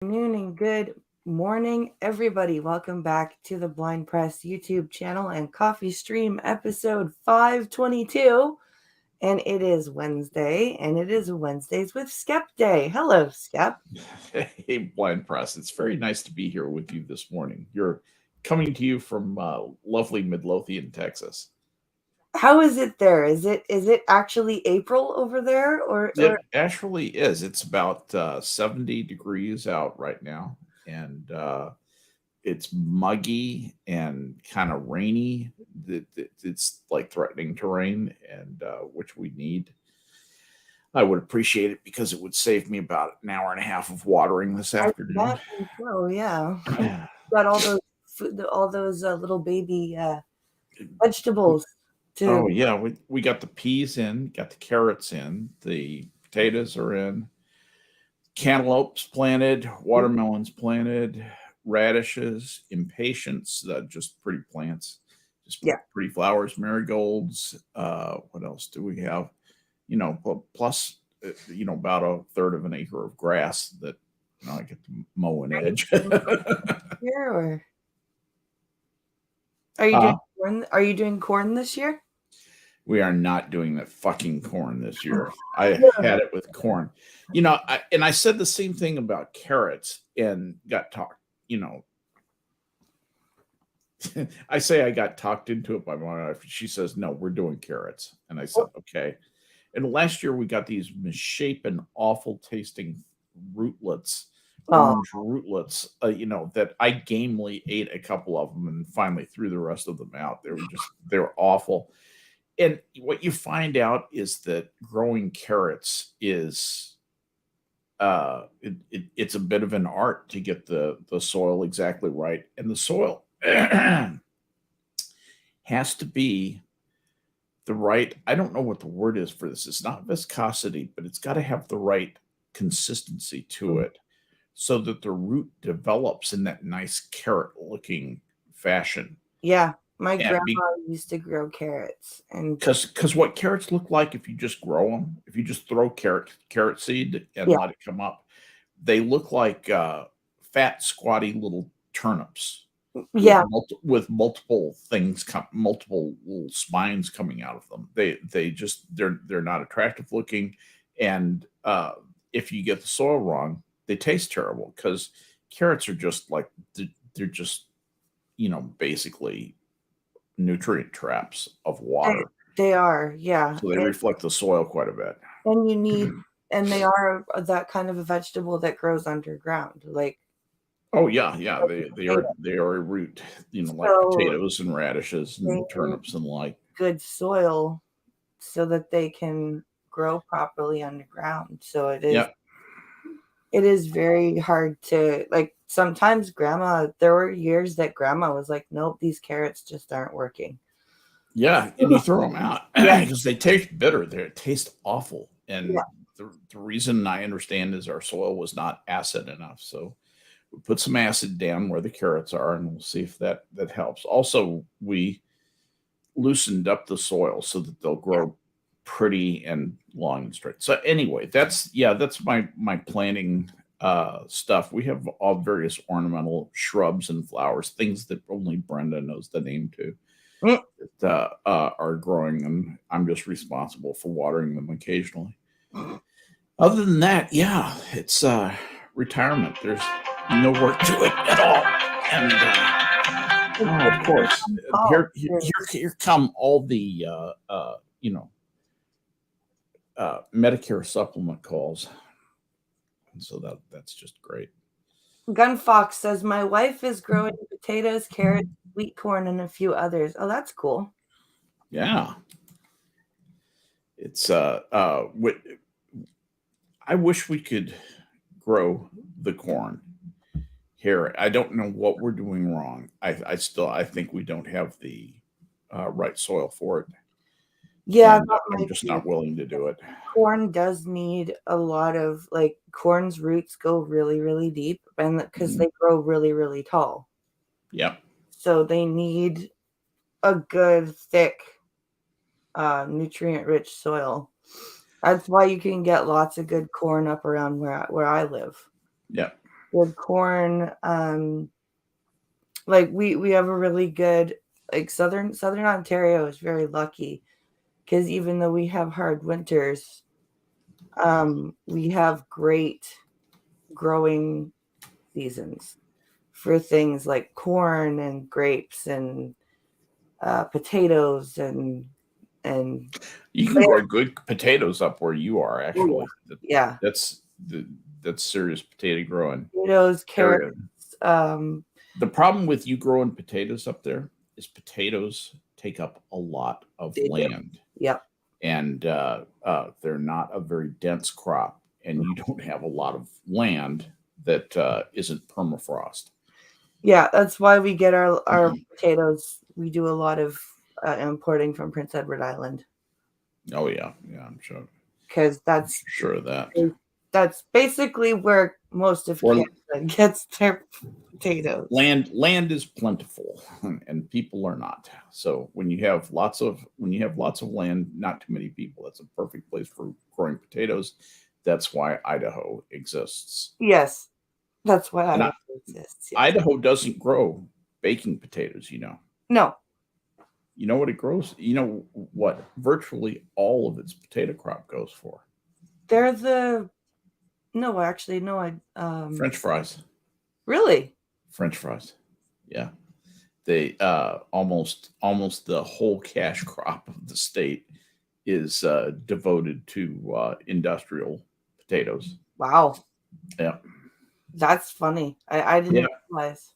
Noon and good morning, everybody. Welcome back to the Blind Press YouTube channel and coffee stream episode 522. And it is Wednesday, and it is Wednesdays with Skep Day. Hello, Skep. Hey, Blind Press. It's very nice to be here with you this morning. You're coming to you from lovely Midlothian, Texas. How is it there? Is it actually April over there, or It actually is. It's about 70 degrees out right now, and it's muggy and kind of rainy. It's like threatening to rain, and which we need. I would appreciate it because it would save me about an hour and a half of watering this I afternoon. imagine so? Yeah, got all those little baby vegetables to. Oh yeah, we got the peas in, got the carrots in, the potatoes are in, cantaloupes planted, watermelons planted, radishes, impatiens, just pretty plants, just Yeah. pretty flowers, marigolds. What else do we have? Plus, about a third of an acre of grass that I get to mow and edge. Here, or are you doing uh, corn? Are you doing corn this year? we are not doing that fucking corn this year. I Yeah. had it with corn. I said the same thing about carrots and got talked, you know, I say I got talked into it by my wife. She says, no, we're doing carrots. And I said, okay. And last year we got these misshapen, awful tasting rootlets, Oh, orange rootlets, that I gamely ate a couple of them and finally threw the rest of them out. They were awful. And what you find out is that growing carrots is it's a bit of an art to get the soil exactly right, and the soil has to be the right. I don't know what the word is for this. It's not viscosity, but it's got to have the right consistency to it, so that the root develops in that nice carrot looking fashion. yeah. My And grandma used to grow carrots, and because what carrots look like if you just grow them, if you just throw carrot seed and yeah, let it come up, they look like fat, squatty little turnips with yeah, multiple things, multiple little spines coming out of them. They're not attractive looking, and if you get the soil wrong, they taste terrible because carrots are just like they're just basically nutrient traps of they, water, they are, yeah, so they reflect the soil quite a bit. and you need, and they are that kind of a vegetable that grows underground, like Oh yeah, yeah. They potato. are a root, like So potatoes and radishes they and need turnips and like. good soil so that they can grow properly underground. So it is Yeah, it is very hard to, like, sometimes grandma, there were years that grandma was like, nope, these carrots just aren't working. yeah, and you throw them out Yeah, because they taste bitter. They taste awful, yeah, and the reason I understand is our soil was not acid enough. So we put some acid down where the carrots are, and we'll see if that helps. Also, we loosened up the soil so that they'll yeah. grow pretty and long and straight. So anyway, that's my planting stuff. We have all various ornamental shrubs and flowers, things that only Brenda knows the name to, Mm. that are growing, and I'm just responsible for watering them occasionally. Other than that, yeah, it's retirement. There's no work to it at all, and oh, of course, Oh, here come all the Medicare supplement calls, and so that's just great. Gunfox says my wife is growing potatoes, carrots, sweet corn, and a few others. Oh, that's cool. Yeah, it's I wish we could grow the corn here. I don't know what we're doing wrong. I think we don't have the right soil for it, Yeah, and that I'm might just be. not willing to do it. Corn does need a lot of, like, corn's roots go really, really deep, and because Mhm. they grow really, really tall. Yep. So they need a good, thick, nutrient-rich soil. That's why you can get lots of good corn up around where I live. Yep. good corn. Like we have a really good, like Southern Ontario is very lucky because even though we have hard winters, we have great growing seasons for things like corn and grapes and potatoes and You can grow good potatoes up where you are. oh yeah, Actually, yeah, that's the that's serious potato growing potatoes, carrots. area. Um, The problem with you growing potatoes up there is potatoes take up a lot of they do. land, Yep. and they're not a very dense crop, and you don't have a lot of land that isn't permafrost. Yeah, that's why we get our potatoes. We do a lot of importing from Prince Edward Island Oh yeah, yeah, I'm sure, because sure of that. that's basically where most of Or Canada gets their potatoes. land is plentiful, and people are not. So when you have lots of land, not too many people, that's a perfect place for growing potatoes. That's why Idaho exists. Yes, that's why And Idaho exists. Yes. Idaho doesn't grow baking potatoes. No, You know what it grows. You know what virtually all of its potato crop goes for. they're the no. Actually, no. I French fries. really. French fries. Yeah, they almost the whole cash crop of the state is devoted to industrial potatoes. Wow, Yeah, that's funny. I yeah. didn't realize.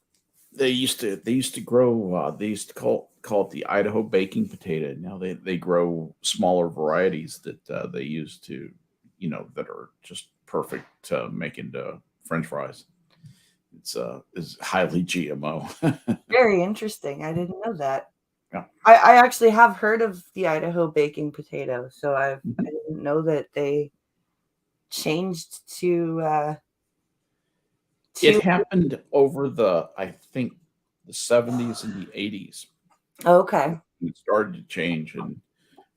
They used to grow. They used to call it the Idaho baking potato. Now they grow smaller varieties that they use to, that are just perfect to make into French fries. It's is highly GMO. Very interesting. I didn't know that. Yeah. I actually have heard of the Idaho baking potato, so I Mhm. didn't know that they changed It to happened over I think, the 70s and the 80s. okay. It started to change, and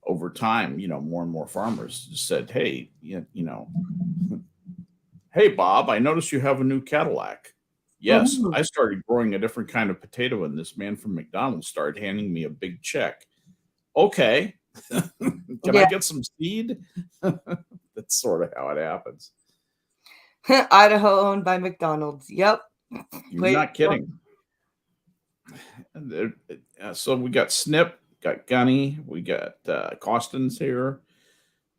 over time, more and more farmers just said, "Hey, hey, Bob, I noticed you have a new Cadillac." Yes, Mhm. I started growing a different kind of potato, and this man from McDonald's started handing me a big check. Okay, can I Yeah, get some seed? That's sort of how it happens. Idaho owned by McDonald's. Yep. You're Wait. not kidding. And so we got Snip, got Gunny, we got Costin's here.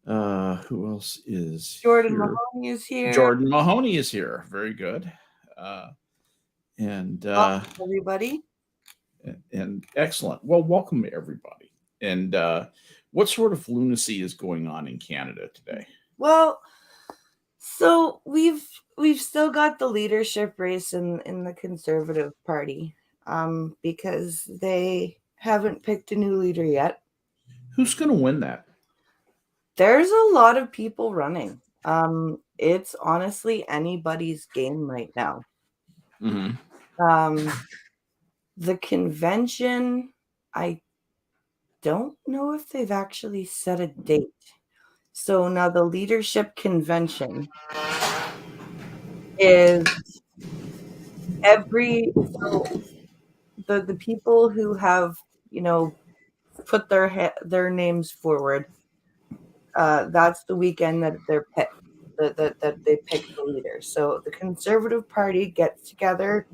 Who else is Jordan here? Mahoney is here. Jordan Mahoney is here. Very good. Uh, and Welcome, everybody. excellent. Well, welcome everybody. And what sort of lunacy is going on in Canada today? Well, so we've still got the leadership race in the Conservative Party, because they haven't picked a new leader yet. Who's going to win that? There's a lot of people running. It's honestly anybody's game right now. Mm-hmm. Um, the convention, I don't know if they've actually set a date. So now the leadership convention is so the people who have, you know, put their names forward. That's the weekend that they're picked. That they pick the leader. So the Conservative Party gets together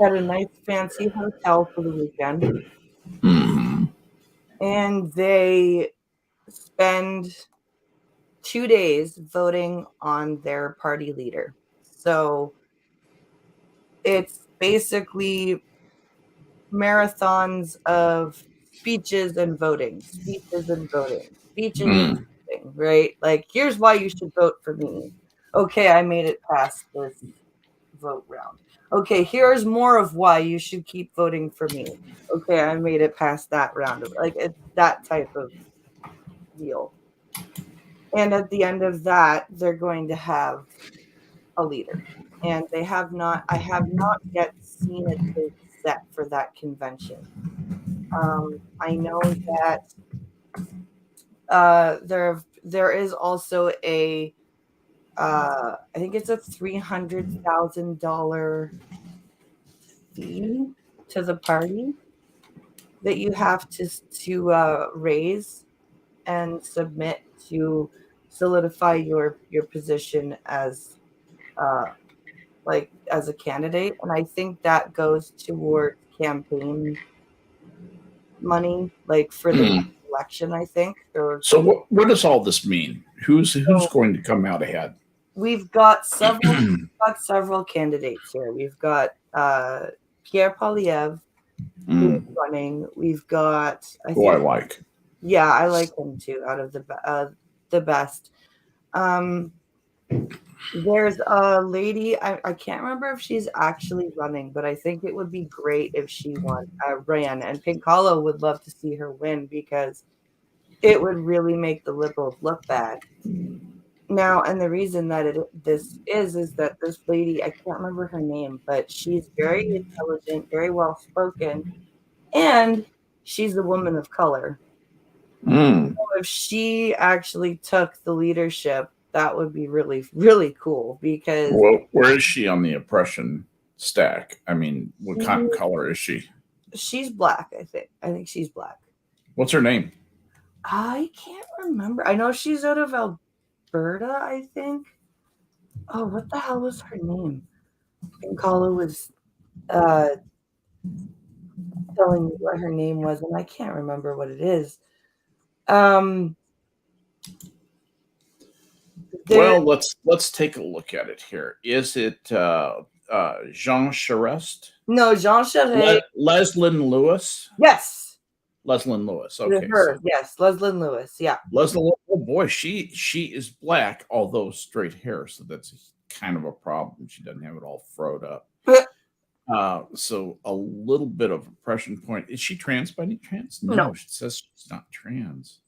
at a nice fancy hotel for the weekend, Mm-hmm. and they spend 2 days voting on their party leader. So it's basically marathons of speeches and voting, speeches and voting, speeches and Mm. voting, right? Like, here's why you should vote for me. Okay, I made it past this vote round. Okay, here's more of why you should keep voting for me. Okay, I made it past that round. Like, it's that type of deal. And at the end of that, they're going to have a leader. And I have not yet seen a date set for that convention. I know that there is also a I think it's a $300,000 fee to the party that you have to raise and submit to solidify your position as uh, like as a candidate, and I think that goes towards campaign money, like for the next Mm. election. I think, or So what does all this mean? Who's so going to come out ahead? we've got several candidates here. We've got Pierre Polyev who is Mm. running. We've got, I Who I think, like. yeah, I like him too. Out of the best. Um, there's a lady, I can't remember if she's actually running, but I think it would be great if she ran. And Pinkalo would love to see her win because it would really make the Liberals look bad. Now, and the reason that this is that this lady, I can't remember her name, but she's very intelligent, very well spoken, and she's a woman of color. Mm. So if she actually took the leadership, that would be really, really cool because Well, where is she on the oppression stack? I mean, what kind of she, color is she? she's black, I think. I think she's black. What's her name? I can't remember. I know she's out of Alberta, I think. Oh, what the hell was her name? Pinkalo was uh, telling me what her name was, and I can't remember what it is. Um, there, Well, let's take a look at it here. Is it Jean Charest? no, Jean Charest. Leslyn Lewis? Yes, Leslyn Lewis. Okay, her. so Yes, Leslyn Lewis. Yeah. Leslyn. Oh boy, she is black, although straight hair, so that's kind of a problem. She doesn't have it all froed up. So a little bit of oppression point. Is she trans by any chance? No, No, she says she's not trans.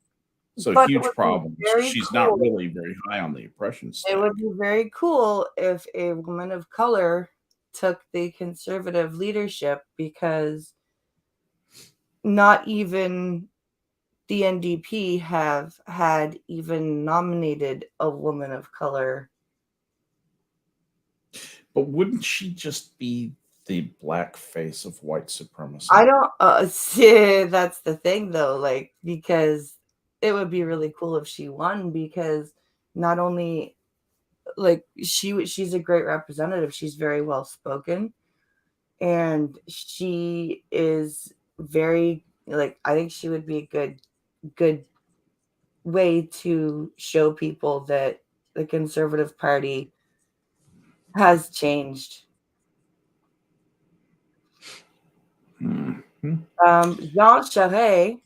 So but it huge would be problem. very She's not cool. really very high on the oppression It stack. would be very cool if a woman of color took the conservative leadership because not even the NDP have had even nominated a woman of color. But wouldn't she just be the black face of white supremacy? I don't see, that's the thing though, like because it would be really cool if she won because not only like she's a great representative, she's very well spoken and she is very like I think she would be a good way to show people that the Conservative Party has changed. Mm-hmm. Jean Charest,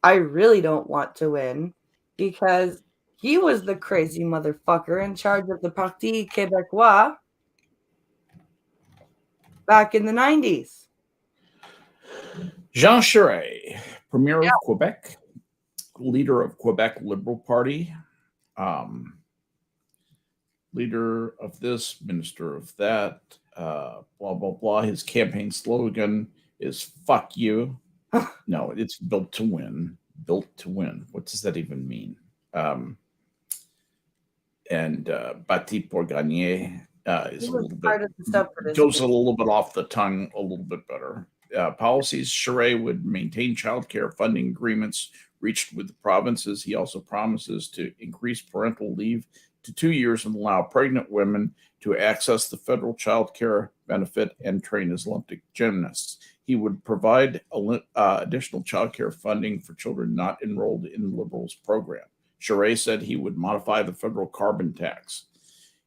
I really don't want to win because he was the crazy motherfucker in charge of the Parti Québécois back in the 90s. Jean Charest, Premier of Quebec, leader of Quebec Liberal Party, um, leader of this, minister of that, blah, blah, blah. His campaign slogan is fuck you. No, it's built to win. Built to win. What does that even mean? And Bati pour gagner is He a was little bit, part of the separatist goes a movement. little bit off the tongue a little bit better. Policies, Charest would maintain child care funding agreements reached with the provinces. He also promises to increase parental leave to 2 years and allow pregnant women to access the federal child care benefit and train as Olympic gymnasts. He would provide additional child care funding for children not enrolled in the Liberals program. Charest said he would modify the federal carbon tax.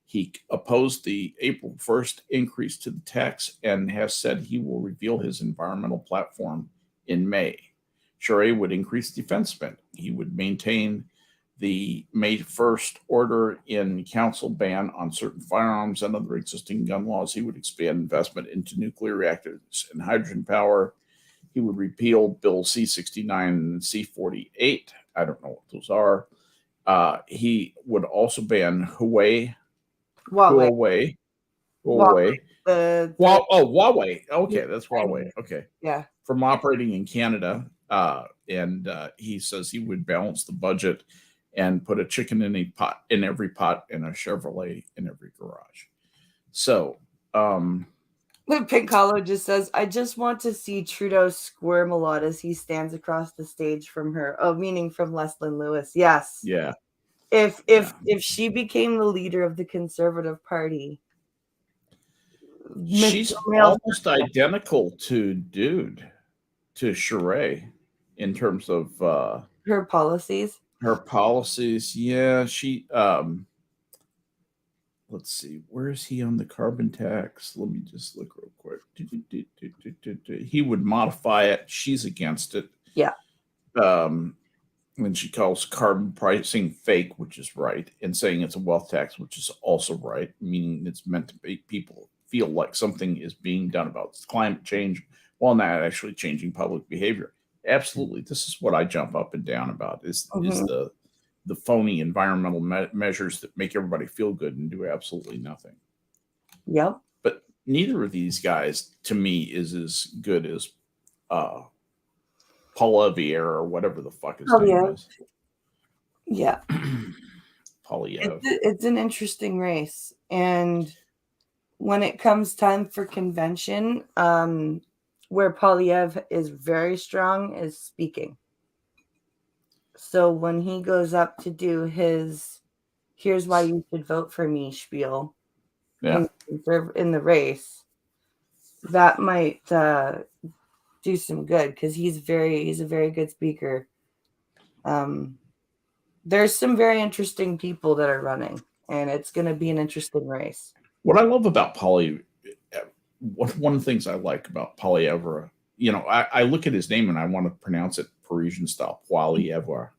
He opposed the April 1st increase to the tax and has said he will reveal his environmental platform in May. Charest would increase defense spending. He would maintain the May 1st order in council ban on certain firearms and other existing gun laws. He would expand investment into nuclear reactors and hydrogen power. He would repeal Bill C-69 and C-48. I don't know what those are. He would also ban Huawei. Huawei. Huawei. Huawei. Huawei. The Huawei. Okay, that's Huawei. Okay. yeah. From operating in Canada. And he says he would balance the budget and put a chicken in every pot and a Chevrolet in every garage. So, Pink Hollow just says, I just want to see Trudeau squirm a lot as he stands across the stage from her. Oh, meaning from Leslyn Lewis. Yes. yeah. If she became the leader of the Conservative Party, She's almost identical to Sheree in terms of her policies. Yeah, let's see, where is he on the carbon tax? Let me just look real quick. He would modify it. She's against it. Yeah. When she calls carbon pricing fake, which is right, and saying it's a wealth tax, which is also right, meaning it's meant to make people feel like something is being done about climate change while not actually changing public behavior. Absolutely, this is what I jump up and down about: is the phony environmental measures that make everybody feel good and do absolutely nothing. Yep. But neither of these guys, to me, is as good as Polyev or whatever the fuck his name is. Yeah. Polyev. It's an interesting race. And when it comes time for convention, where Polyev is very strong is speaking. So when he goes up to do his here's why you should vote for me spiel in the race, that might do some good because he's a very good speaker. There's some very interesting people that are running, and it's going to be an interesting race. What I love about one of the things I like about Poilievre, I look at his name and I want to pronounce it Parisian style, Poilievre,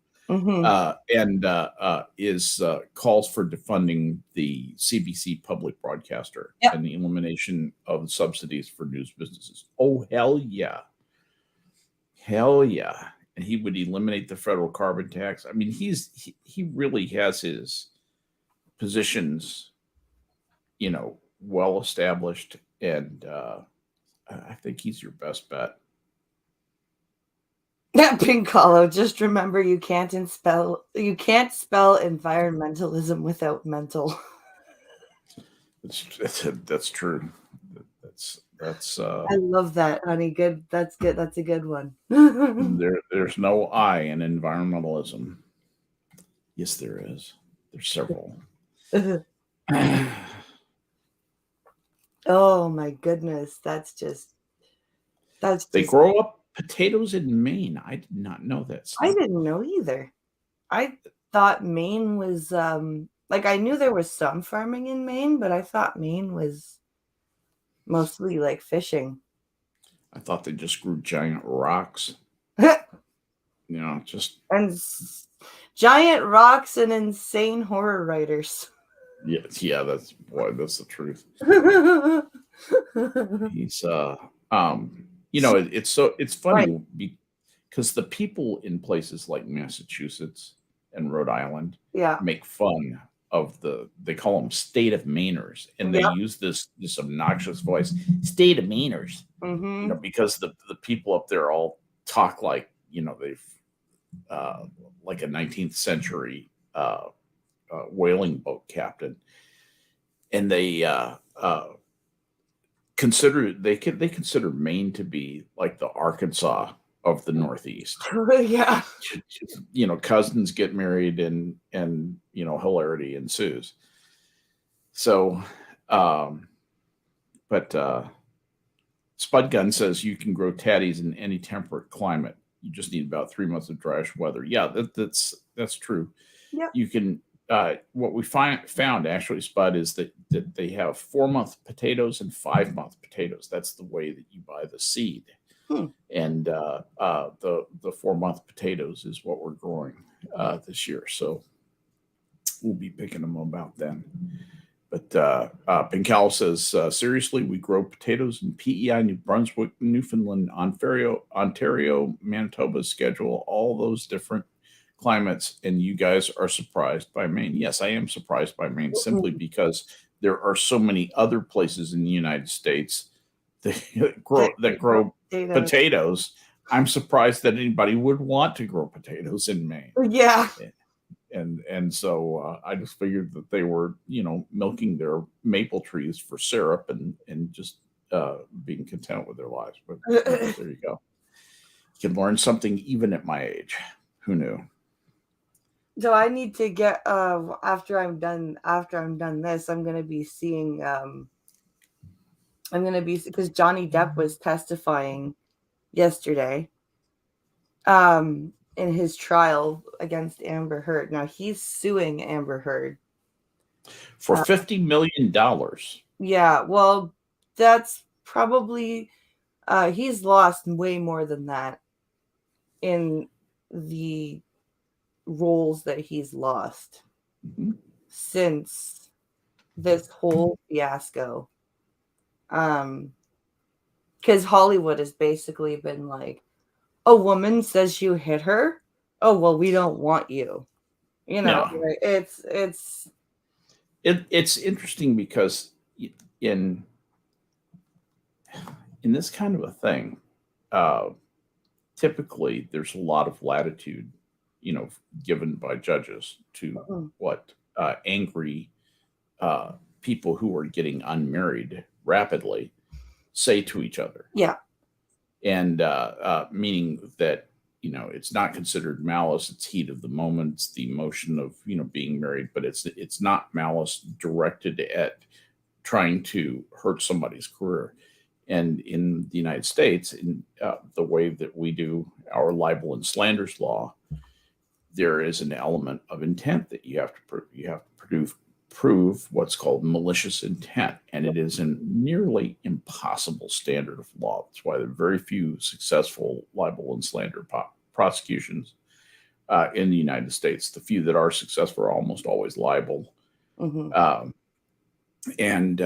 is calls for defunding the CBC public broadcaster and the elimination of subsidies for news businesses. Oh, hell yeah. Hell yeah. And he would eliminate the federal carbon tax. I mean, he really has his positions, well established, and I think he's your best bet. Pink Hollow, just remember you can't spell environmentalism without mental. That's true. That's I love that, honey. Good. That's good. That's a good one. There's no I in environmentalism. Yes, there is. There's several. Oh my goodness. They grow up potatoes in Maine. I did not know that. I didn't know either. I thought Maine was I knew there was some farming in Maine, but I thought Maine was mostly like fishing. I thought they just grew giant rocks. Just and giant rocks and insane horror writers. Yeah, that's the truth. He's it's funny because the people in places like Massachusetts and Rhode Island make fun of they call them state of Mainers, and they use this obnoxious voice, state of Mainers, because the people up there all talk like they've like a 19th century whaling boat captain, and they consider Maine to be like the Arkansas of the Northeast. Yeah. Cousins get married and hilarity ensues. So, but Spud Gun says you can grow tatties in any temperate climate. You just need about 3 months of dryish weather. Yeah, that's true. Yep. You can. What we found actually, Spud, is that they have 4-month potatoes and 5-month potatoes. That's the way that you buy the seed. And the 4-month potatoes is what we're growing this year. So we'll be picking them about then. But Pincal says, seriously, we grow potatoes in PEI, New Brunswick, Newfoundland, Ontario, Manitoba, schedule, all those different climates, and you guys are surprised by Maine. Yes, I am surprised by Maine simply because there are so many other places in the United States that grow potatoes. I'm surprised that anybody would want to grow potatoes in Maine. Yeah. and so I just figured that they were, milking their maple trees for syrup and just being content with their lives. But there you go. You can learn something even at my age. Who knew? So I need to get after I'm done this, I'm gonna be seeing I'm gonna be because Johnny Depp was testifying yesterday in his trial against Amber Heard. Now he's suing Amber Heard For $50 million. Yeah, well, that's probably he's lost way more than that in the roles that he's lost Mm-hmm. since this whole fiasco. Because Hollywood has basically been like, a woman says you hit her. Oh well, we don't want you. Yeah. It's It's interesting because in in this kind of a thing, uh, typically there's a lot of latitude, given by judges to what angry people who are getting unmarried rapidly say to each other, yeah. and meaning that it's not considered malice. It's heat of the moment. It's the emotion of being married, but it's not malice directed at trying to hurt somebody's career. And in the United States, in the way that we do our libel and slanders law, there is an element of intent that you have to prove. You have to prove what's called malicious intent, and it is a nearly impossible standard of law. That's why there are very few successful libel and slander prosecutions in the United States. The few that are successful are almost always libel. Mm-hmm. And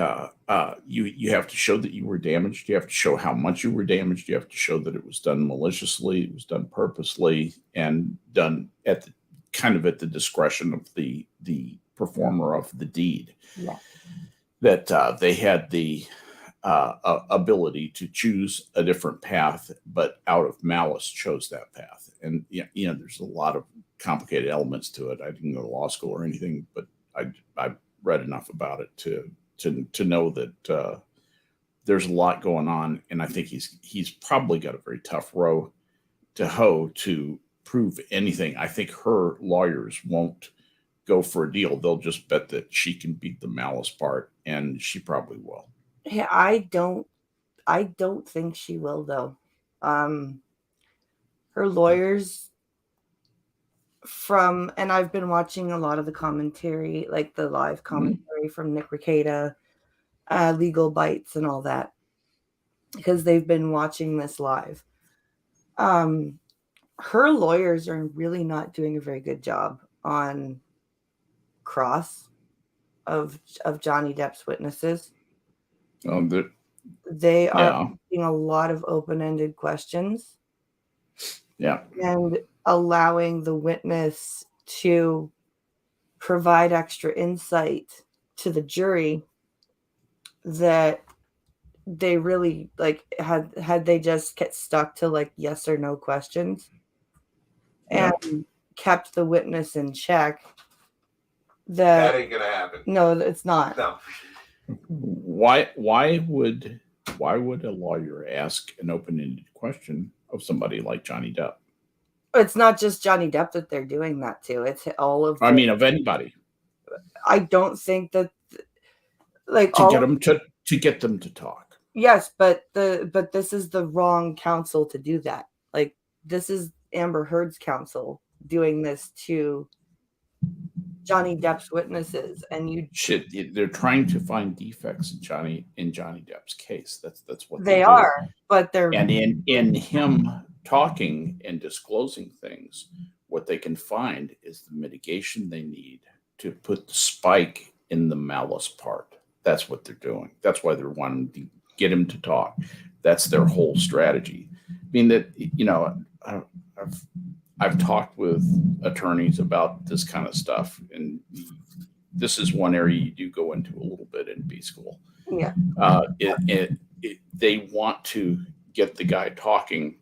you have to show that you were damaged. You have to show how much you were damaged. You have to show that it was done maliciously, it was done purposely, and done at the discretion of the performer of the deed. Yeah. That they had the ability to choose a different path, but out of malice chose that path. And there's a lot of complicated elements to it. I didn't go to law school or anything, but I read enough about it to know that there's a lot going on, and I think he's probably got a very tough row to hoe to prove anything. I think her lawyers won't go for a deal. They'll just bet that she can beat the malice part, and she probably will. Yeah, I don't think she will though. Her lawyers and I've been watching a lot of the commentary, like the live commentary from Nick Rekieta, Legal Bites and all that, because they've been watching this live. Her lawyers are really not doing a very good job on cross of Johnny Depp's witnesses. They are asking a lot of open-ended questions. Yeah. And allowing the witness to provide extra insight to the jury that they really had they just get stuck to like yes or no questions and kept the witness in check. That ain't gonna happen. No, it's not. No. Why would a lawyer ask an open-ended question of somebody like Johnny Depp? It's not just Johnny Depp that they're doing that to. It's all of of anybody. I don't think that to get them to talk. Yes, but this is the wrong counsel to do that. Like, this is Amber Heard's counsel doing this to Johnny Depp's witnesses, and they're trying to find defects in Johnny Depp's case. That's what they are. But they're and in him talking and disclosing things, what they can find is the mitigation they need to put the spike in the malice part. That's what they're doing. That's why they're wanting to get him to talk. That's their whole strategy. I mean, that I've talked with attorneys about this kind of stuff, and this is one area you do go into a little bit in B school. Yeah. They want to get the guy talking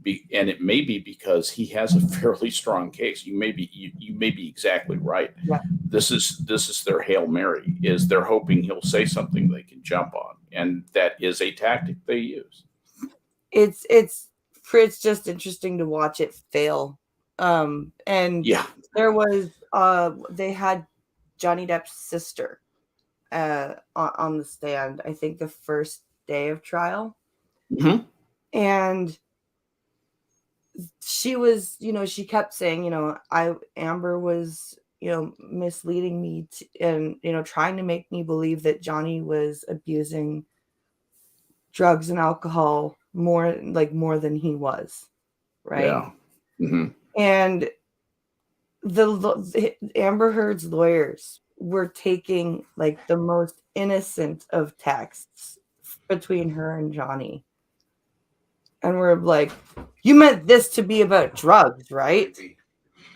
and it may be because he has a fairly strong case. You may be exactly right. Yeah. This is their Hail Mary, is they're hoping he'll say something they can jump on, and that is a tactic they use. It's just interesting to watch it fail. And Yeah. there was they had Johnny Depp's sister on the stand, I think the first day of trial. Mm-hmm. And she was, she kept saying, Amber was, misleading me and, trying to make me believe that Johnny was abusing drugs and alcohol more than he was. Right. Yeah. Mm-hmm. And the Amber Heard's lawyers were taking like the most innocent of texts between her and Johnny. And we're like, you meant this to be about drugs, right?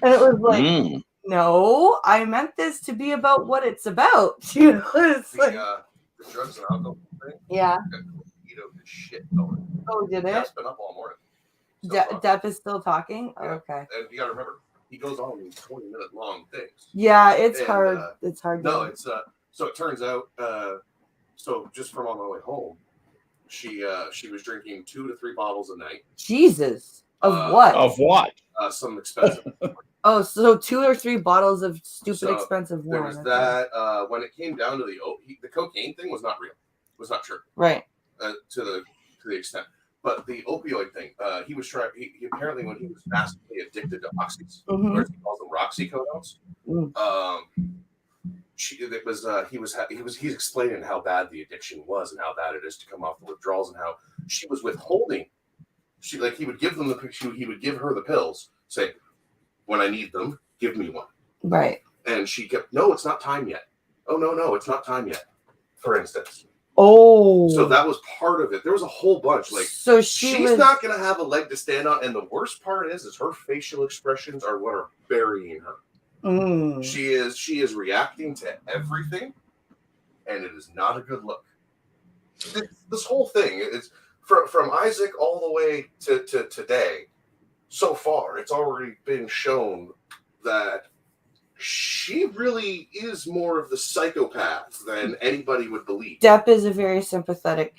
And it was like, no, I meant this to be about what it's about. It's like, the drugs and alcohol thing. Yeah. Shit going. Oh, did it? Depp's been up all morning. Depp is still talking? Yeah. Okay. And you got to remember, he goes on these 20-minute long things. Yeah, it's hard. It's hard. No, it's so it turns out. So just from on my way home, she was drinking 2 to 3 bottles a night. Jesus. Of what? Of what? Some expensive. Oh, so 2 or 3 bottles of stupid expensive wine. There was that. When it came down to the cocaine thing was not real. It was not true. Right. To the extent. But the opioid thing, he was trying. He apparently, when he was massively addicted to oxys, or as he calls them, roxycodones. He's explaining how bad the addiction was and how bad it is to come off the withdrawals and how she was withholding. He would give them he would give her the pills, say, when I need them, give me one. Right. And she kept, no, it's not time yet. Oh no, it's not time yet. For instance. Oh. So that was part of it. There was a whole bunch. So she's not going to have a leg to stand on. And the worst part is her facial expressions are what are burying her. She is reacting to everything, and it is not a good look. This whole thing is from Isaac all the way to today. So far, it's already been shown that she really is more of the psychopath than anybody would believe. Depp is a very sympathetic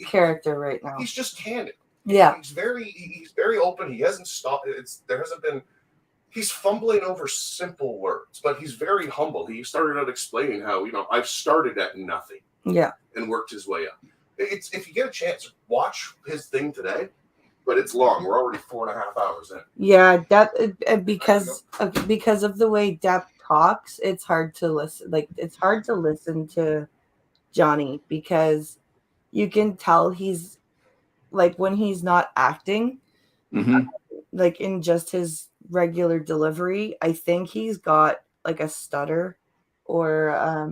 character right now. He's just candid. Yeah. He's very open. He hasn't stopped. He's fumbling over simple words, but he's very humble. He started out explaining how, I've started at nothing. Yeah. And worked his way up. If you get a chance, watch his thing today. But it's long. We're already 4.5 hours in. Yeah, because of the way Depp talks, it's hard to listen. It's hard to listen to Johnny because you can tell he's when he's not acting, in just his regular delivery. I think he's got a stutter, or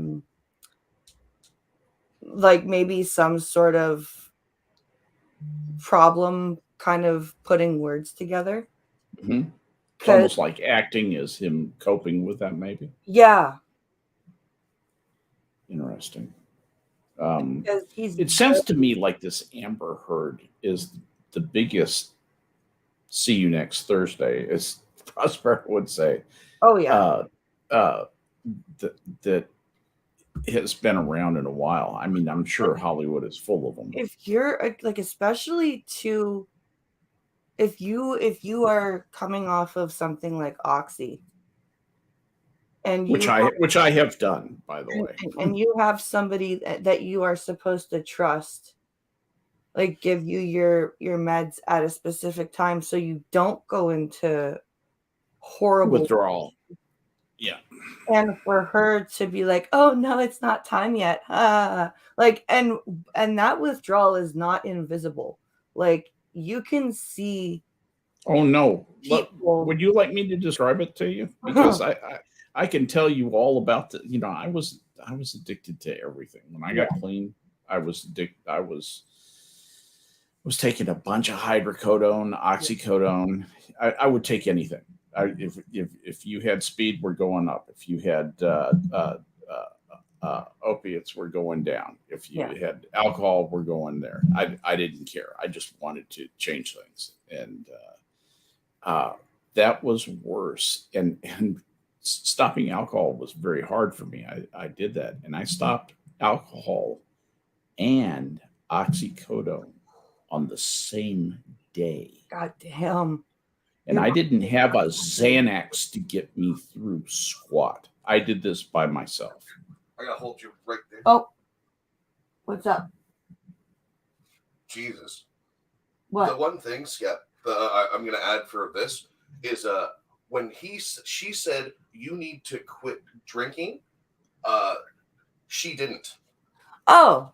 maybe some sort of problem kind of putting words together. It's almost like acting is him coping with that, maybe. Yeah. Interesting. It sounds to me like this Amber Heard is the biggest see you next Thursday, as Prosper would say. Oh, yeah. That has been around in a while. I mean, I'm sure Hollywood is full of them. If you're especially if you are coming off of something like Oxy, and which I have done, by the way, and you have somebody that you are supposed to trust, give you your meds at a specific time so you don't go into horrible withdrawal. Yeah. And for her to be like, oh no, it's not time yet. And that withdrawal is not invisible. You can see. Oh no. Would you like me to describe it to you? Because I can tell you all about the, I was addicted to everything. When I got clean, I was addicted. I was taking a bunch of hydrocodone, oxycodone. I would take anything. If you had speed, we're going up. If you had opiates were going down. If you Yeah. had alcohol, we're going there. I didn't care. I just wanted to change things, and that was worse. And stopping alcohol was very hard for me. I did that, and I stopped alcohol and oxycodone on the same day. God damn. And I didn't have a Xanax to get me through squat. I did this by myself. I gotta hold you right there. Oh, what's up? Jesus. What? The one thing, Skep, I'm gonna add for this is when she said you need to quit drinking, she didn't. Oh.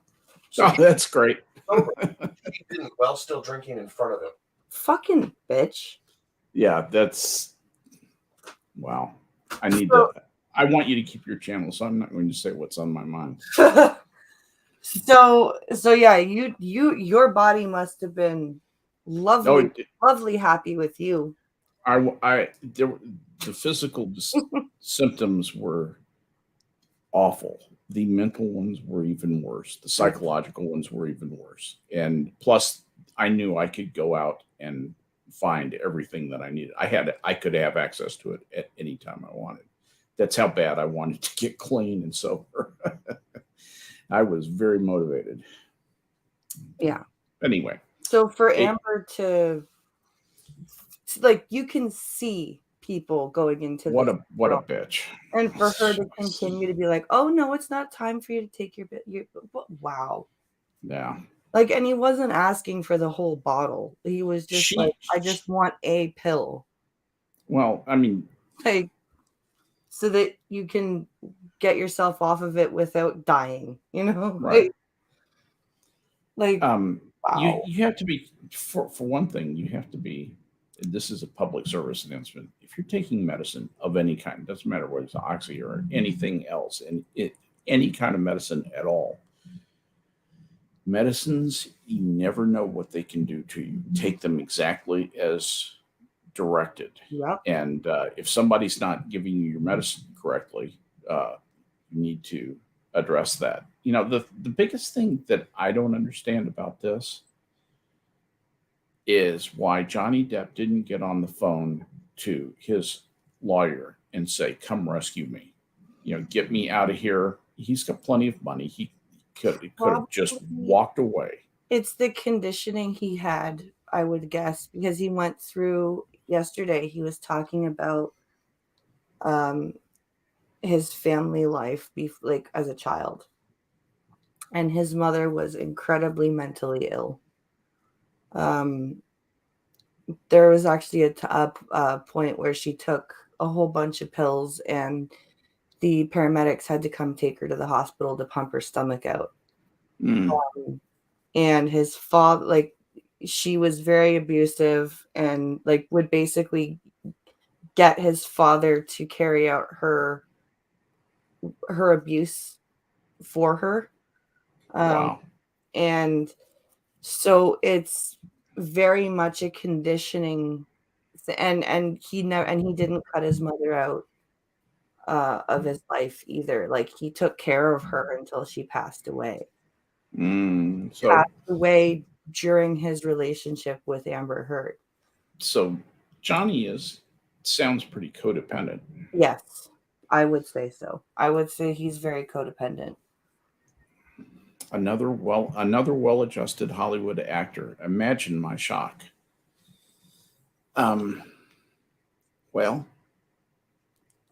So that's great. She didn't while still drinking in front of him. Fucking bitch. Yeah, that's wow. I want you to keep your channel, so I'm not going to say what's on my mind. So yeah, your body must have been lovely happy with you. The physical symptoms were awful. The mental ones were even worse. The psychological ones were even worse. And plus, I knew I could go out and find everything that I needed. I could have access to it at any time I wanted. That's how bad I wanted to get clean and sober. I was very motivated. Yeah. Anyway. So for Amber to like, you can see people going into what a bitch, and for her to continue to be like, oh no, it's not time for you to take your bit. Wow. Yeah. Like, and he wasn't asking for the whole bottle. He was just like, I just want a pill. Well, I mean, like, so that you can get yourself off of it without dying, you know? Right. Wow. You have to be, for one thing, you have to be, this is a public service announcement. If you're taking medicine of any kind, doesn't matter whether it's oxy or anything else, and any kind of medicine at all, medicines, you never know what they can do to you. Take them exactly as directed. Yep. And if somebody's not giving you your medicine correctly, you need to address that. You know, the biggest thing that I don't understand about this is why Johnny Depp didn't get on the phone to his lawyer and say, come rescue me. You know, get me out of here. He's got plenty of money. He could have just walked away. It's the conditioning he had, I would guess, because he went through yesterday. He was talking about his family life, like as a child, and his mother was incredibly mentally ill. There was actually a point where she took a whole bunch of pills, and the paramedics had to come take her to the hospital to pump her stomach out. And his father, like, she was very abusive and like would basically get his father to carry out her abuse for her. Wow. And so it's very much a conditioning, and he didn't cut his mother out of his life either. Like, he took care of her until she passed away. Passed away during his relationship with Amber Heard. So Johnny sounds pretty codependent. Yes, I would say so. I would say he's very codependent. Another well-adjusted Hollywood actor. Imagine my shock. Well.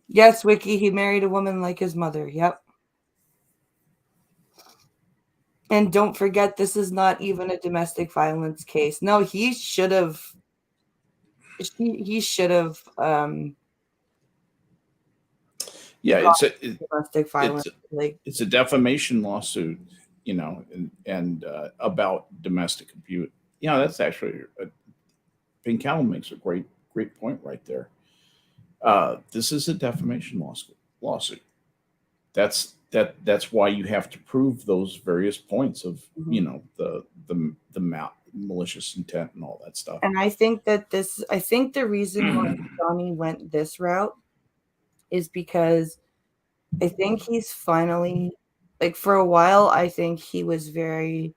Yes, Wiki, he married a woman like his mother. Yep. And don't forget, this is not even a domestic violence case. No, he should have. He should have. Yeah, domestic violence. It's a defamation lawsuit, you know, and about domestic abuse. You know, that's actually Pincal makes a great point right there. This is a defamation lawsuit. That's why you have to prove those various points of you know the malicious intent and all that stuff. And I think the reason why Johnny went this route is because I think he's finally like for a while, I think he was very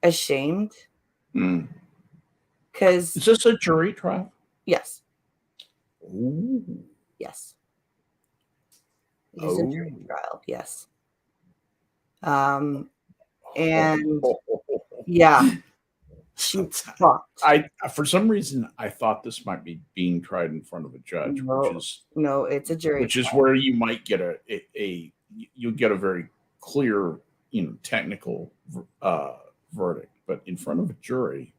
ashamed because Is this a jury trial? yes, Ooh. yes, it is a jury trial. Yes, and yeah, she's fucked. I for some reason I thought this might be being tried in front of a judge, No, it's a jury which is trial. where you might get you'll get a very clear, technical verdict. But in front of a jury,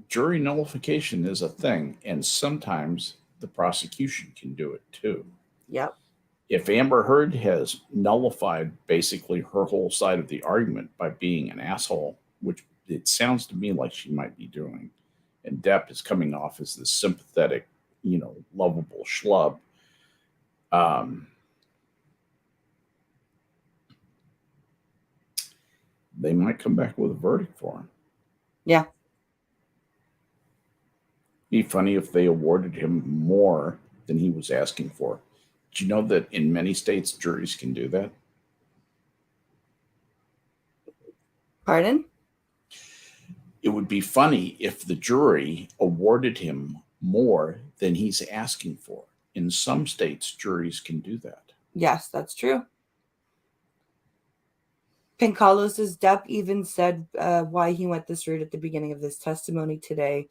jury nullification is a thing, and sometimes the prosecution can do it too. Yep. If Amber Heard has nullified basically her whole side of the argument by being an asshole, which it sounds to me like she might be doing, and Depp is coming off as this sympathetic, lovable schlub, they might come back with a verdict for him. Yeah. Be funny if they awarded him more than he was asking for. Do you know that in many states juries can do that? Pardon? It would be funny if the jury awarded him more than he's asking for. In some states, juries can do that. Yes, that's true. Pincalos's Depp even said why he went this route at the beginning of this testimony today.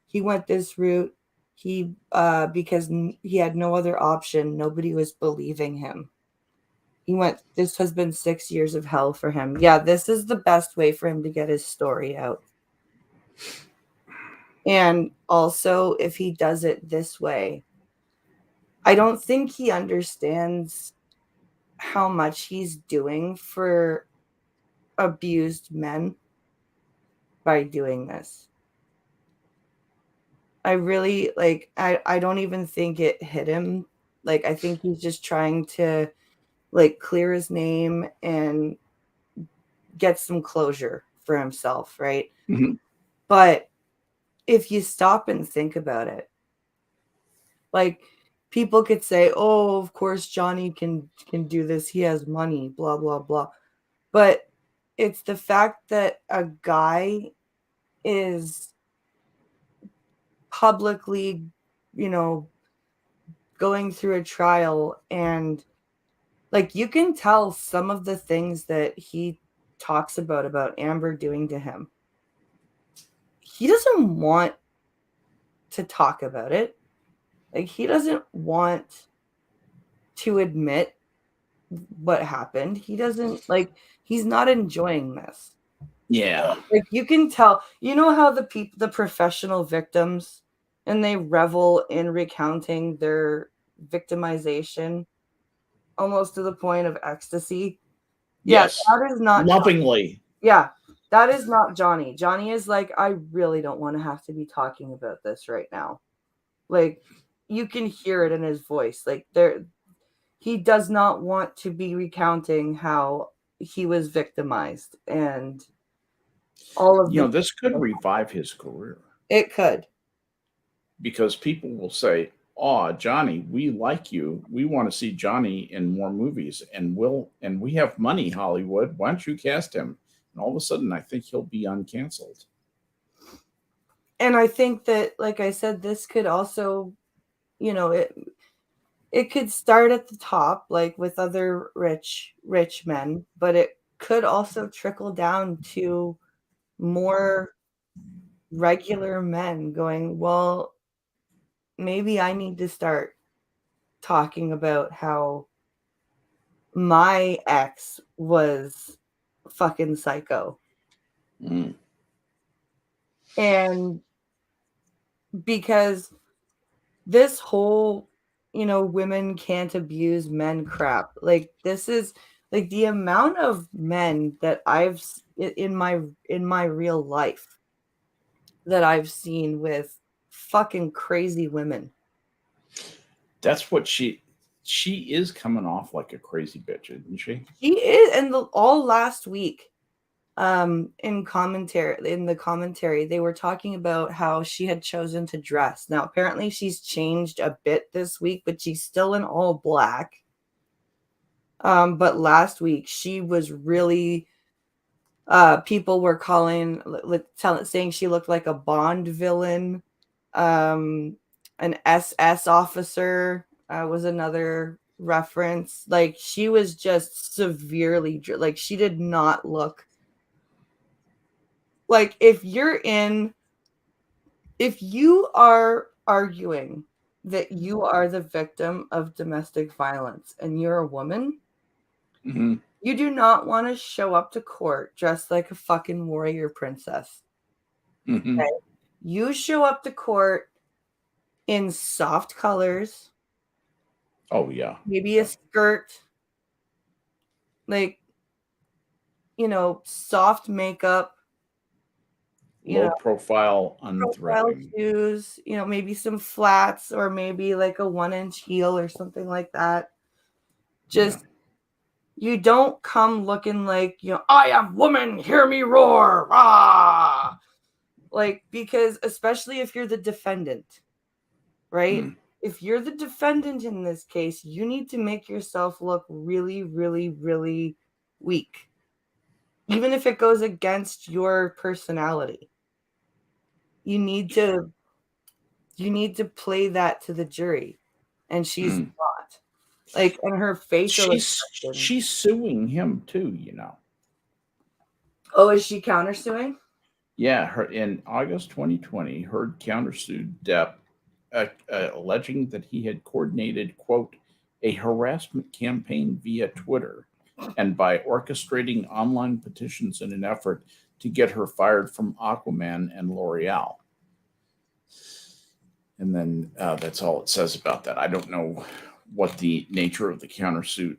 He went this route because he had no other option. Nobody was believing him. This has been 6 years of hell for him. Yeah, this is the best way for him to get his story out. And also, if he does it this way, I don't think he understands how much he's doing for abused men by doing this. I really I don't even think it hit him. Like, I think he's just trying to clear his name and get some closure for himself, right? Mm-hmm. But if you stop and think about it, people could say, "Oh, of course Johnny can do this. He has money, blah blah blah." But it's the fact that a guy is publicly, going through a trial, and you can tell some of the things that he talks about Amber doing to him. He doesn't want to talk about it. He doesn't want to admit what happened. He doesn't he's not enjoying this. Yeah. You can tell, how the professional victims, and they revel in recounting their victimization almost to the point of ecstasy. Yes. Yeah, that is not lovingly. Johnny. Yeah, that is not Johnny. Johnny is I really don't want to have to be talking about this right now. You can hear it in his voice. He does not want to be recounting how he was victimized and all of this could revive his career. It could. Because people will say, "Oh, Johnny, we like you. We want to see Johnny in more movies, and we have money, Hollywood. Why don't you cast him?" And all of a sudden, I think he'll be uncanceled. And I think that, like I said, this could also, it could start at the top, with other rich men, but it could also trickle down to more regular men going, well, maybe I need to start talking about how my ex was fucking psycho. And because this whole, women can't abuse men crap, this is the amount of men that I've in my real life that I've seen with fucking crazy women. That's what she is coming off like a crazy bitch, isn't she? She is, and all last week, in the commentary, they were talking about how she had chosen to dress. Now, apparently she's changed a bit this week, but she's still in all black. But last week she was really people were calling saying she looked like a Bond villain. An SS officer was another reference. Like, she was just severely like, she did not look like, if you are arguing that you are the victim of domestic violence and you're a woman, Mm-hmm. you do not want to show up to court dressed like a fucking warrior princess. Mm-hmm. Okay? You show up to court in soft colors. Oh, yeah. Maybe a skirt, like, soft makeup, Low profile, profile unthreatening. shoes, maybe some flats, or maybe like a 1-inch heel or something like that. Just, you don't come looking like, I am woman, hear me roar, ah! Like, because especially if you're the defendant, right? Mm. If you're the defendant in this case, you need to make yourself look really, really, really weak. Even if it goes against your personality. You need to play that to the jury. And she's not. Like, and her facial expression. She's suing him too, Oh, is she countersuing? Yeah, her in August 2020, Heard countersued Depp, alleging that he had coordinated, quote, a harassment campaign via Twitter and by orchestrating online petitions in an effort to get her fired from Aquaman and L'Oreal. And then that's all it says about that. I don't know what the nature of the countersuit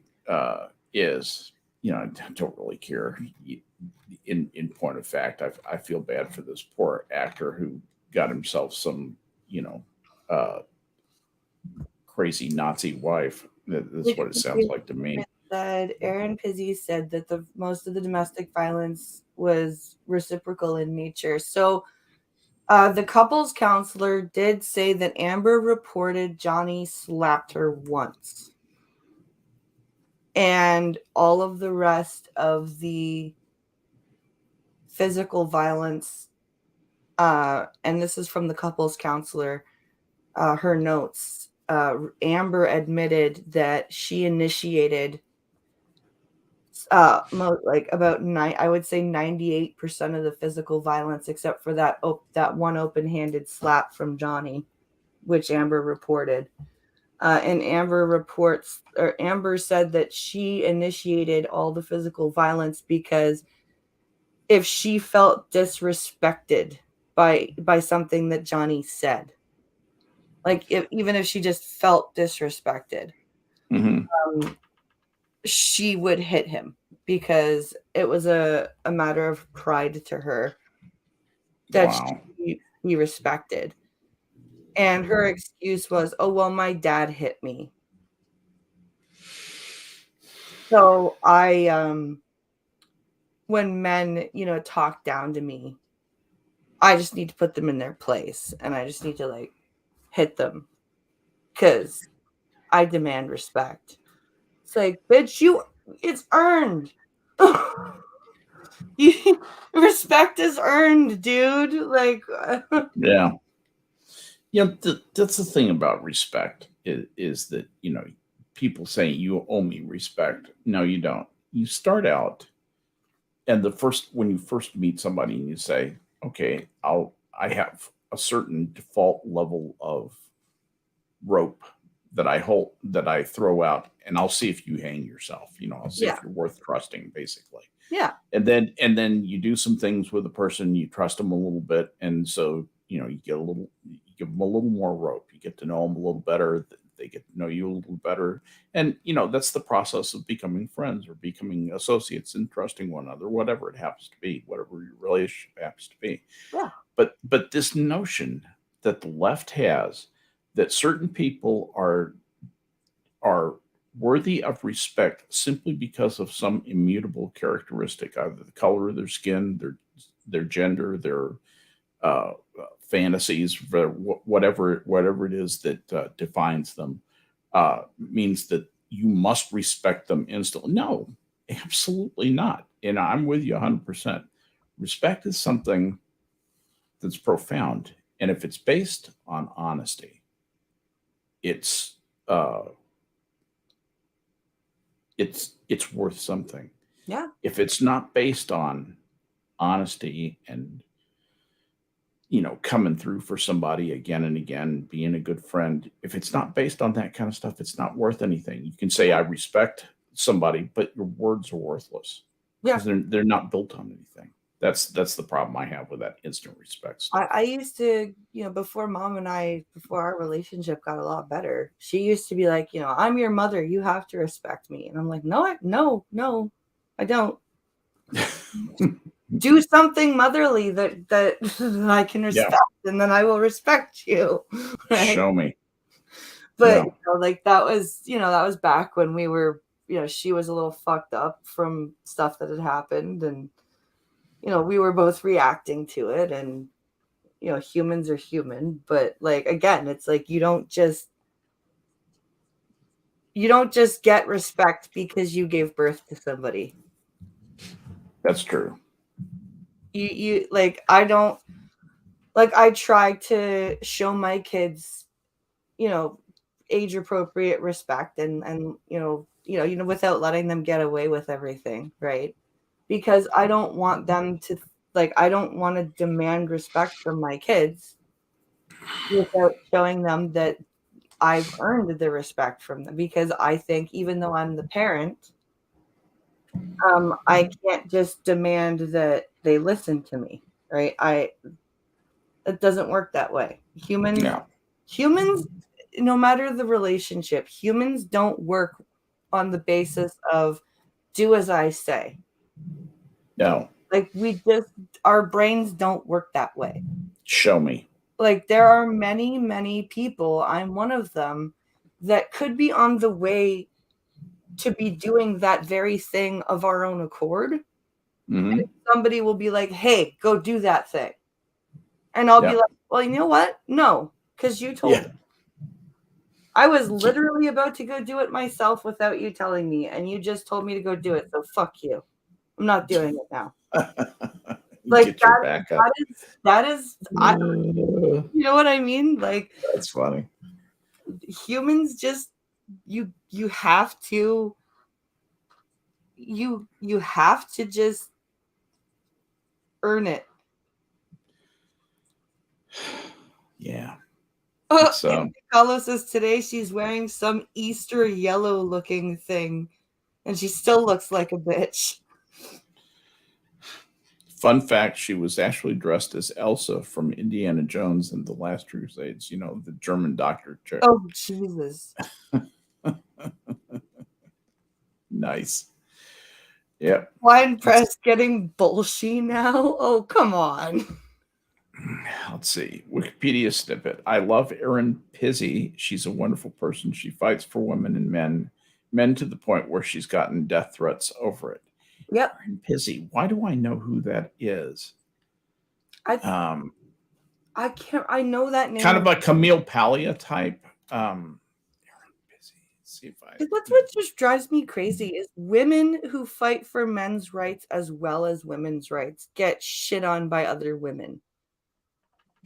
is. I don't really care. In point of fact, I feel bad for this poor actor who got himself some, crazy Nazi wife. That's what it sounds like to me. Aaron Pizzi said that the most of the domestic violence was reciprocal in nature. So the couples counselor did say that Amber reported Johnny slapped her once. And all of the rest of the physical violence, and this is from the couples counselor, her notes, Amber admitted that she initiated like about I would say 98% of the physical violence, except for that one open-handed slap from Johnny, which Amber reported. And Amber said that she initiated all the physical violence because if she felt disrespected by something that Johnny said, like even if she just felt disrespected, she would hit him because it was a matter of pride to her that he respected. And her excuse was, oh, well, my dad hit me. So when men, talk down to me, I just need to put them in their place, and I just need to like hit them because I demand respect. It's like, bitch, it's earned. Respect is earned, dude. Like, yeah. That's the thing about respect is that, people say you owe me respect. No, you don't. You start out, and when you first meet somebody and you say, okay, I have a certain default level of rope that I throw out, and I'll see if you hang yourself. I'll see if you're worth trusting, basically. Yeah. And then you do some things with a person, you trust them a little bit, and so you give them a little more rope. You get to know them a little better. They get to know you a little better, and that's the process of becoming friends or becoming associates and trusting one another, whatever it happens to be, whatever your relationship happens to be. Yeah. But this notion that the left has that certain people are worthy of respect simply because of some immutable characteristic, either the color of their skin, their gender, their fantasies, whatever it is that defines them, means that you must respect them instantly. No, absolutely not. And I'm with you 100%. Respect is something that's profound. And if it's based on honesty, it's uh it's worth something. Yeah. If it's not based on honesty and coming through for somebody again and again, being a good friend, if it's not based on that kind of stuff, it's not worth anything. You can say I respect somebody, but your words are worthless Yeah. because they're not built on anything. That's the problem I have with that instant respect stuff. I used to, before our relationship got a lot better, she used to be like, I'm your mother, you have to respect me. And I'm like, no, I don't. Do something motherly that I can respect, and then I will respect you. Right? Show me. But that was back when we were, she was a little fucked up from stuff that had happened, and we were both reacting to it, and humans are human, but again, it's you don't just get respect because you gave birth to somebody. That's true. You I try to show my kids, age appropriate respect and without letting them get away with everything, right? Because I don't want them to I don't want to demand respect from my kids without showing them that I've earned the respect from them, because I think even though I'm the parent, I can't just demand that they listen to me, right? It doesn't work that way. Humans, no matter the relationship, humans don't work on the basis of do as I say. No. Our brains don't work that way. Show me. There are many, many people, I'm one of them, that could be on the way to be doing that very thing of our own accord. Mm-hmm. And somebody will be like, hey, go do that thing. And I'll be like, well, you know what? No, because you told me. I was literally about to go do it myself without you telling me, and you just told me to go do it, so fuck you. I'm not doing it now. Get your back up. That is you know what I mean? That's funny. Humans just you have to just earn it. Yeah. Carlos says today she's wearing some Easter yellow looking thing, and she still looks like a bitch. Fun fact, she was actually dressed as Elsa from Indiana Jones and the Last Crusades, the German doctor chick. Oh, Jesus. Nice. Yep. Wine press getting bullshit now? Oh, come on. Let's see. Wikipedia snippet. I love Erin Pizzi. She's a wonderful person. She fights for women and men to the point where she's gotten death threats over it. Yep. Erin Pizzi. Why do I know who that is? I can't. I know that name. Kind of a Camille Paglia type. Erin Pizzi. See if I. That's what just drives me crazy is women who fight for men's rights as well as women's rights get shit on by other women.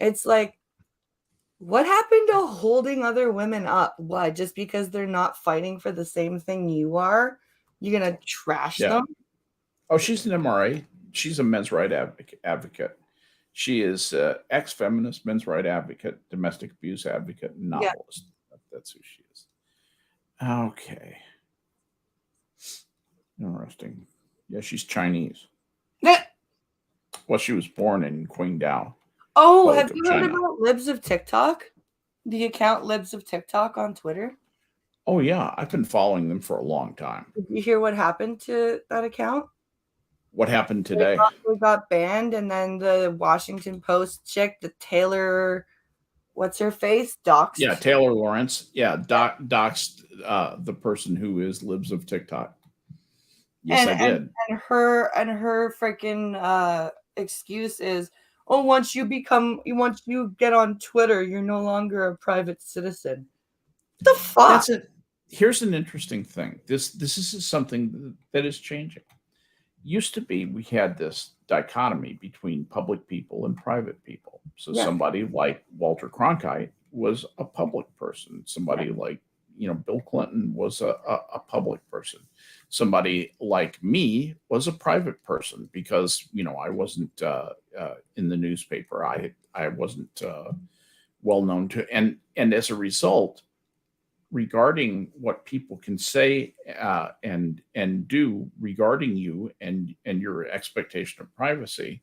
It's what happened to holding other women up? Why? Just because they're not fighting for the same thing you are, you're going to trash them? Oh, she's an MRA. She's a men's rights advocate. She is ex-feminist, men's rights advocate, domestic abuse advocate, novelist. Yeah. That's who she is. Okay. Interesting. Yeah, she's Chinese. Well, she was born in Qingdao. Oh, have you heard about Libs of TikTok? The account Libs of TikTok on Twitter? Oh, yeah. I've been following them for a long time. Did you hear what happened to that account? What happened today? They got banned, and then the Washington Post chick, the Taylor, what's her face? Doxed. Yeah, Taylor Lawrence. Yeah, doxed the person who is Libs of TikTok. Yes, I did. And her freaking excuse is, oh, once you get on Twitter, you're no longer a private citizen. What the fuck? That's it. here's an interesting thing. This is something that is changing. Used to be we had this dichotomy between public people and private people. So Yeah. somebody like Walter Cronkite was a public person. Somebody like Bill Clinton was a public person. Somebody like me was a private person because I wasn't in the newspaper. I wasn't well known to, and as a result, regarding what people can say and do regarding you and your expectation of privacy,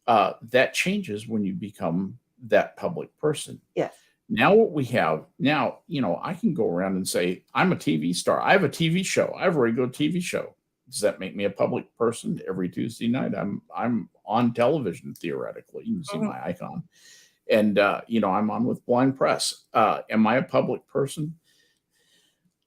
that changes when you become that public person. Yes. Now what we have now, I can go around and say I'm a TV star. I have a TV show. I have a regular TV show. Does that make me a public person? Every Tuesday night, I'm on television theoretically. You can see my icon, and I'm on with Blind Press. Am I a public person?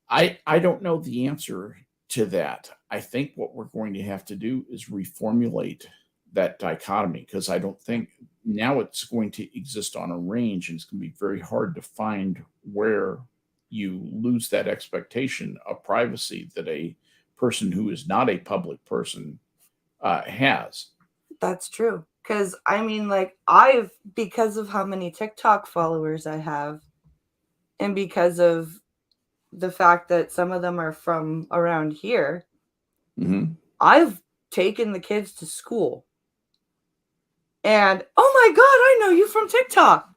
I don't know the answer to that. I think what we're going to have to do is reformulate that dichotomy, because I don't think now it's going to exist on a range, and it's going to be very hard to find where you lose that expectation of privacy that a person who is not a public person has. That's true. Because I mean, like, because of how many TikTok followers I have, and because of the fact that some of them are from around here, I've taken the kids to school. And, oh my God, I know you from TikTok.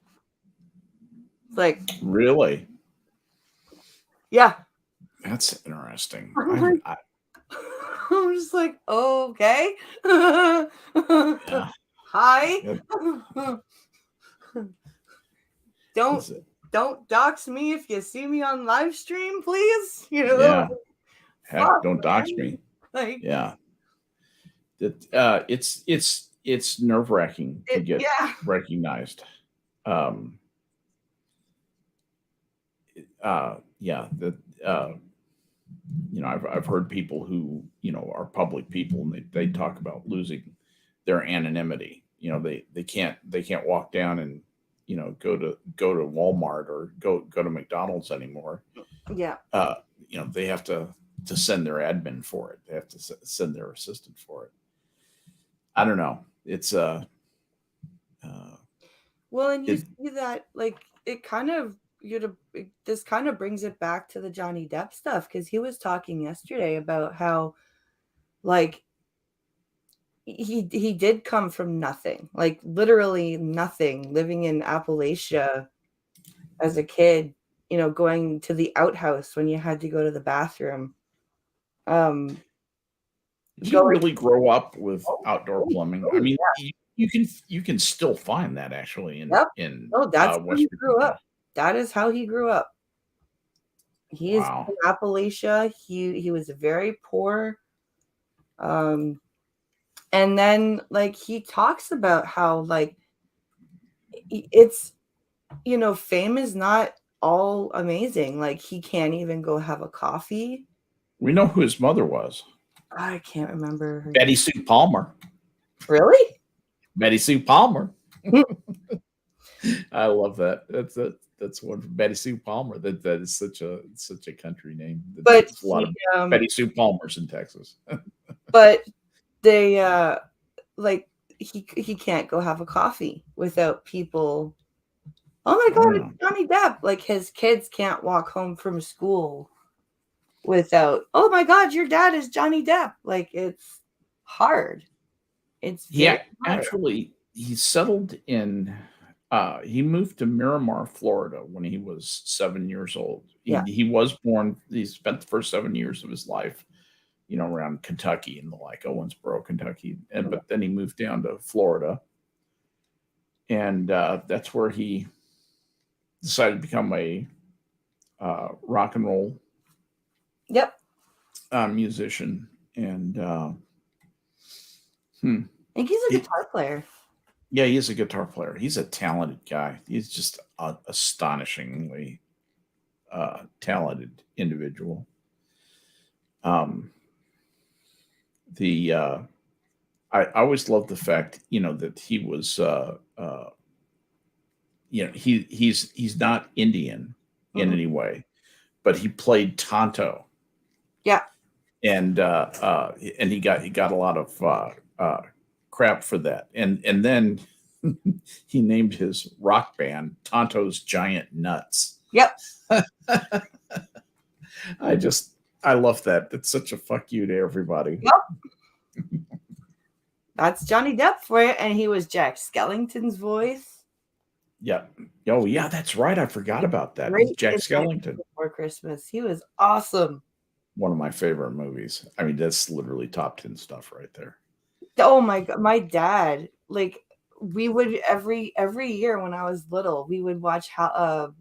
Like, really? Yeah. That's interesting. I'm just like, okay. Yeah. Hi. Yep. Don't dox me if you see me on live stream, please. Yeah. Heck, don't dox me. Like, yeah. It's nerve-wracking to get recognized. I've heard people who are public people, and they talk about losing their anonymity. They can't walk down and go to Walmart or go to McDonald's anymore. Yeah. They have to send their admin for it. They have to send their assistant for it. I don't know. It's well, and you see that, like, it kind of this kind of brings it back to the Johnny Depp stuff, because he was talking yesterday about how, like, he did come from nothing, like literally nothing, living in Appalachia as a kid, going to the outhouse when you had to go to the bathroom. Did you really grow up with outdoor plumbing? I mean, you can still find that actually in that's how he grew up. That is how he grew up. He is from Appalachia. He was very poor. And then, like, he talks about how, like, it's, fame is not all amazing. Like, he can't even go have a coffee. We know who his mother was. I can't remember her Betty Sue Palmer. Really? Betty Sue Palmer. I love that. That's one from Betty Sue Palmer. That is such a country name. But a lot of Betty Sue Palmers in Texas. But they like, he can't go have a coffee without people. Oh my God, it's Johnny Depp. Like, his kids can't walk home from school without, oh my God, your dad is Johnny Depp. Like, it's hard. It's hard. Actually, he settled in. He moved to Miramar, Florida, when he was 7 years old. He was born. He spent the first 7 years of his life, around Kentucky and the like, Owensboro, Kentucky, but then he moved down to Florida, and that's where he decided to become a rock and roll musician. And I think he's a guitar player. Yeah, he is a guitar player. He's a talented guy. He's just an astonishingly talented individual. I always loved the fact, that he was, he's not Indian in any way, but he played Tonto. Yeah. And he got a lot of crap for that. And then he named his rock band Tonto's Giant Nuts. Yep. I love that. It's such a fuck you to everybody. Yep. That's Johnny Depp for you, and he was Jack Skellington's voice. Yeah. Oh, yeah, that's right. I forgot about that. Great Jack Skellington. Before Christmas. He was awesome. One of my favorite movies. I mean, that's literally top 10 stuff right there. Oh my God. My dad, like, we would every year when I was little, we would watch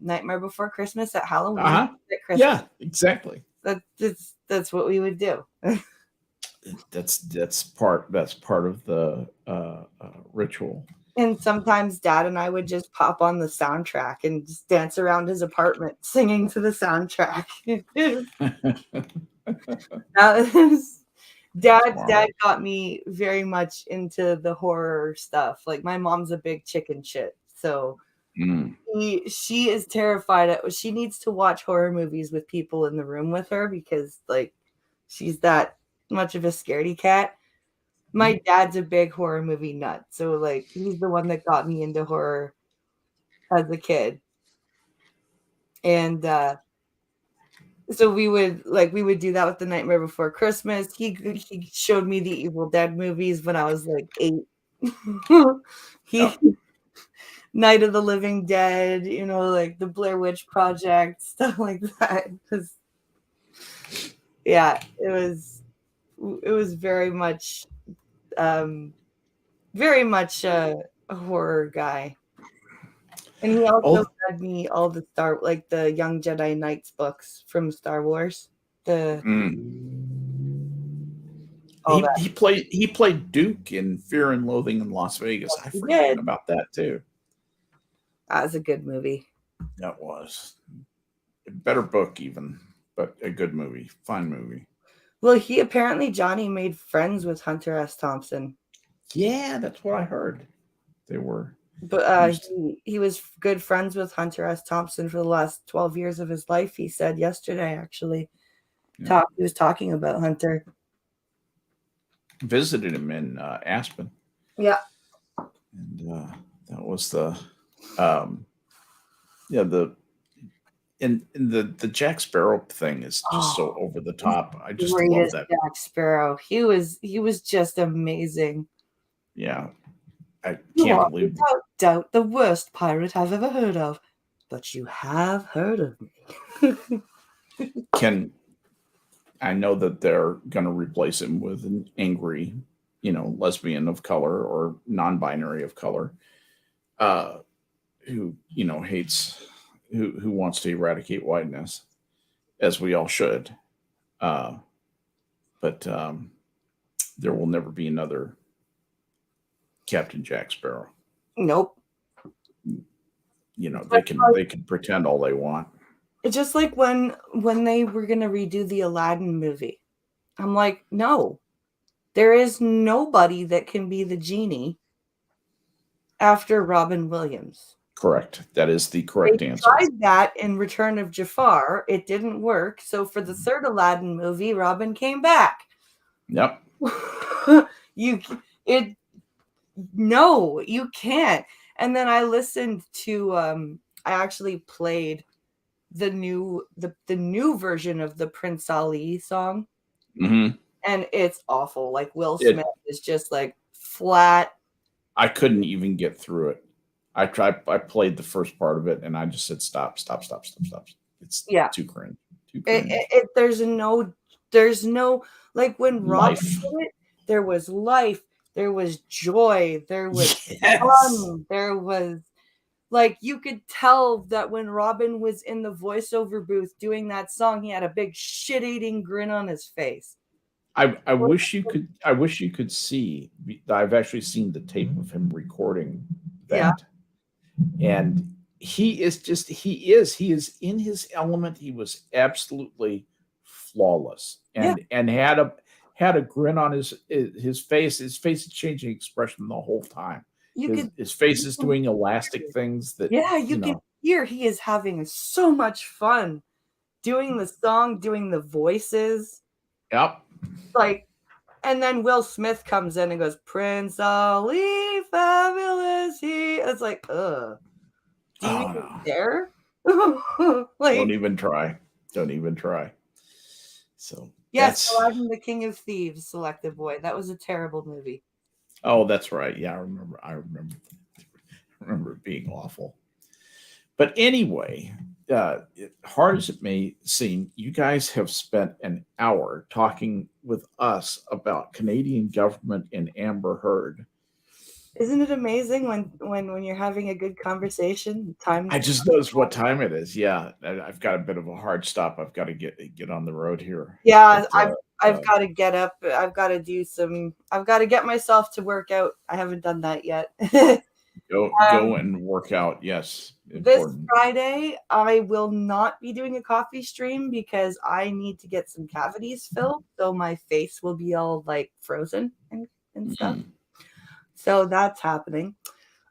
Nightmare Before Christmas at Halloween. At Christmas. Yeah, exactly. That's what we would do. That's part of the ritual. And sometimes Dad and I would just pop on the soundtrack and just dance around his apartment singing to the soundtrack. Dad got me very much into the horror stuff. Like, my mom's a big chicken shit, so she is terrified. She needs to watch horror movies with people in the room with her because, like, she's that much of a scaredy cat. My dad's a big horror movie nut, so, like, he's the one that got me into horror as a kid. And so we would do that with the Nightmare Before Christmas. He showed me the Evil Dead movies when I was like 8. Night of the Living Dead, like the Blair Witch Project, stuff like that. Yeah, it was very much a horror guy. And he also read me all the the Young Jedi Knights books from Star Wars. He played Duke in Fear and Loathing in Las Vegas. I forgot about that too. That was a good movie. That was a better book even, but a good movie, fun movie. Well, Johnny made friends with Hunter S. Thompson. Yeah, that's what I heard. They were. But he was good friends with Hunter S. Thompson for the last 12 years of his life. He said yesterday, actually. Yeah. He was talking about Hunter. Visited him in Aspen. Yeah. And that was the Jack Sparrow thing is just so over the top. I just love that. Jack Sparrow. He was just amazing. Yeah. I can't believe it. Without doubt the worst pirate I've ever heard of. But you have heard of me. I know that they're going to replace him with an angry, lesbian of color or non-binary of color, who hates, who wants to eradicate whiteness, as we all should. But there will never be another Captain Jack Sparrow. Nope. They can pretend all they want. It's just like when they were going to redo the Aladdin movie. I'm like, no, there is nobody that can be the genie after Robin Williams. Correct. That is the correct answer. Tried that in Return of Jafar. It didn't work. So for the third Aladdin movie, Robin came back. Yep. No, you can't. And then I listened to I actually played the new version of the Prince Ali song. Mm-hmm. And it's awful. Like Will Smith is just like flat. I couldn't even get through it. I played the first part of it and I just said stop. It's too cringe. There's no like when Robin did it, there was life. There was joy. There was fun. There was, like, you could tell that when Robin was in the voiceover booth doing that song, he had a big shit-eating grin on his face. I wish you could see. I've actually seen the tape of him recording that, and he is in his element. He was absolutely flawless, and had a grin on his face. His face is changing expression the whole time. His face is doing elastic things that you can hear he is having so much fun doing the song, doing the voices. Yep. Like, and then Will Smith comes in and goes, Prince Ali, fabulous he. It's like, ugh. Do you even dare? Like, don't even try. Don't even try. So yes, Aladdin, the King of Thieves, Selective Boy. That was a terrible movie. Oh, that's right. Yeah, I remember it being awful. But anyway, hard as it may seem, you guys have spent an hour talking with us about Canadian government and Amber Heard. Isn't it amazing when you're having a good conversation? I just noticed what time it is. Yeah, I've got a bit of a hard stop. I've got to get on the road here. Yeah, I've got to get up. I've got to do some. I've got to get myself to work out. I haven't done that yet. Go and work out. Yes. Important. This Friday, I will not be doing a coffee stream because I need to get some cavities filled, so my face will be all like frozen and stuff. So that's happening.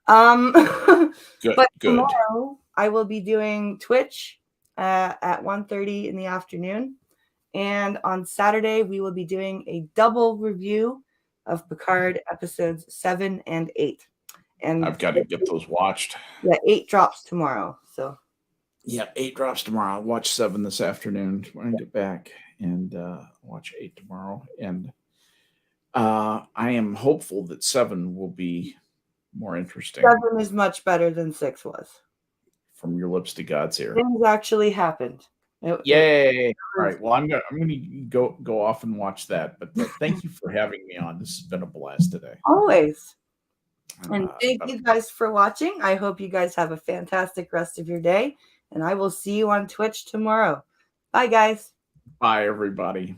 Good. But tomorrow I will be doing Twitch at 1:30 in the afternoon, and on Saturday we will be doing a double review of Picard episodes 7 and 8. And I've got to get those watched. Yeah, 8 drops tomorrow. So yeah, 8 drops tomorrow. I'll watch 7 this afternoon when I get back, and watch 8 tomorrow. And I am hopeful that 7 will be more interesting. 7 is much better than 6 was. From your lips to God's ear. Things actually happened. Yay! All right. Well, I'm gonna go off and watch that. But thank you for having me on. This has been a blast today. Always. And thank you guys for watching. I hope you guys have a fantastic rest of your day. And I will see you on Twitch tomorrow. Bye, guys. Bye, everybody.